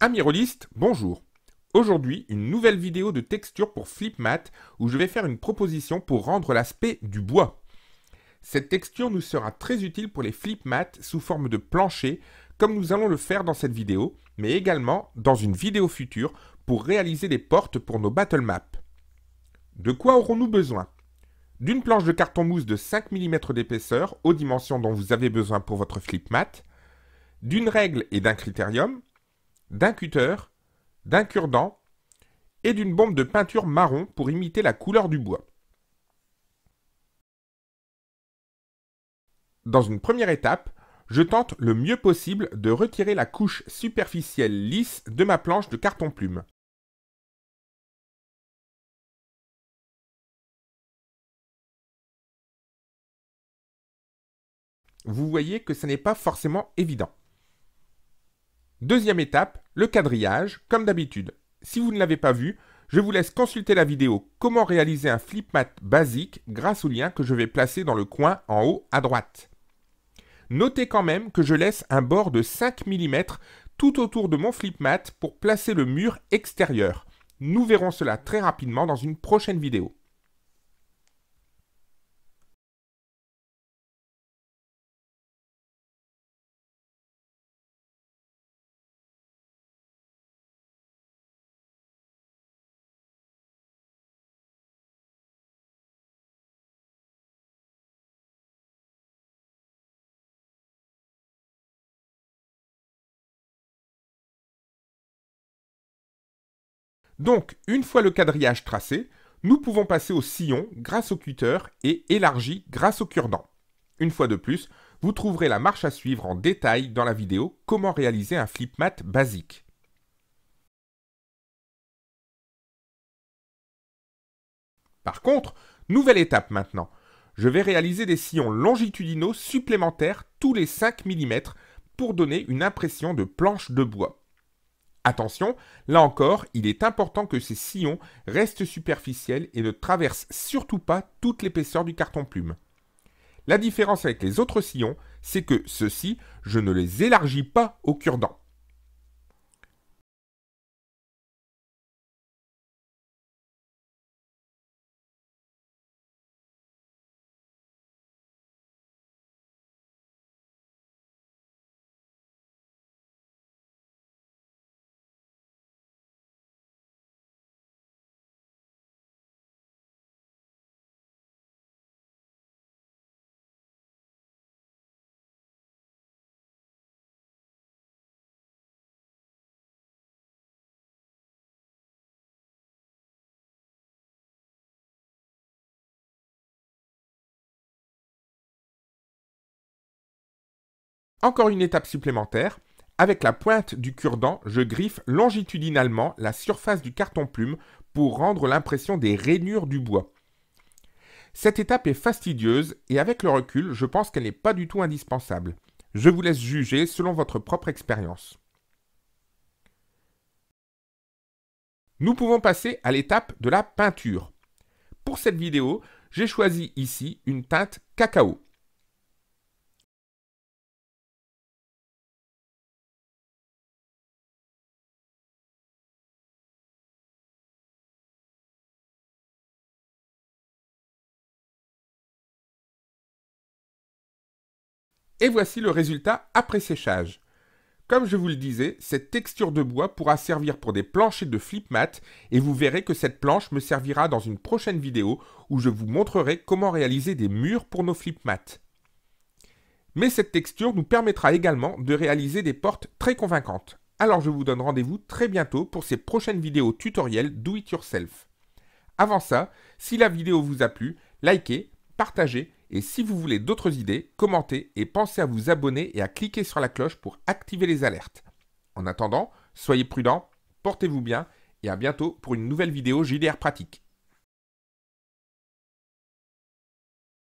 Amis rôlistes, bonjour. Aujourd'hui, une nouvelle vidéo de texture pour Flipmat où je vais faire une proposition pour rendre l'aspect du bois. Cette texture nous sera très utile pour les Flipmat sous forme de plancher, comme nous allons le faire dans cette vidéo, mais également dans une vidéo future pour réaliser des portes pour nos battle maps. De quoi aurons-nous besoin? D'une planche de carton mousse de 5 mm d'épaisseur aux dimensions dont vous avez besoin pour votre Flipmat, d'une règle et d'un critérium, d'un cutter, d'un cure-dent et d'une bombe de peinture marron pour imiter la couleur du bois. Dans une première étape, je tente le mieux possible de retirer la couche superficielle lisse de ma planche de carton plume. Vous voyez que ce n'est pas forcément évident. Deuxième étape, le quadrillage, comme d'habitude. Si vous ne l'avez pas vu, je vous laisse consulter la vidéo Comment réaliser un Flipmat basique grâce au lien que je vais placer dans le coin en haut à droite. Notez quand même que je laisse un bord de 5 mm tout autour de mon Flipmat pour placer le mur extérieur. Nous verrons cela très rapidement dans une prochaine vidéo. Donc, une fois le quadrillage tracé, nous pouvons passer au sillon grâce au cutter et élargi grâce au cure-dent. Une fois de plus, vous trouverez la marche à suivre en détail dans la vidéo Comment réaliser un Flipmat basique. Par contre, nouvelle étape maintenant. Je vais réaliser des sillons longitudinaux supplémentaires tous les 5 mm pour donner une impression de planche de bois. Attention, là encore, il est important que ces sillons restent superficiels et ne traversent surtout pas toute l'épaisseur du carton plume. La différence avec les autres sillons, c'est que ceux-ci, je ne les élargis pas au cure-dent. Encore une étape supplémentaire, avec la pointe du cure-dent, je griffe longitudinalement la surface du carton plume pour rendre l'impression des rainures du bois. Cette étape est fastidieuse et avec le recul, je pense qu'elle n'est pas du tout indispensable. Je vous laisse juger selon votre propre expérience. Nous pouvons passer à l'étape de la peinture. Pour cette vidéo, j'ai choisi ici une teinte cacao. Et voici le résultat après séchage. Comme je vous le disais, cette texture de bois pourra servir pour des planchers de Flipmat et vous verrez que cette planche me servira dans une prochaine vidéo où je vous montrerai comment réaliser des murs pour nos Flipmat. Mais cette texture nous permettra également de réaliser des portes très convaincantes. Alors je vous donne rendez-vous très bientôt pour ces prochaines vidéos tutoriels Do It Yourself. Avant ça, si la vidéo vous a plu, likez, partagez et si vous voulez d'autres idées, commentez et pensez à vous abonner et à cliquer sur la cloche pour activer les alertes. En attendant, soyez prudents, portez-vous bien et à bientôt pour une nouvelle vidéo JDR pratique.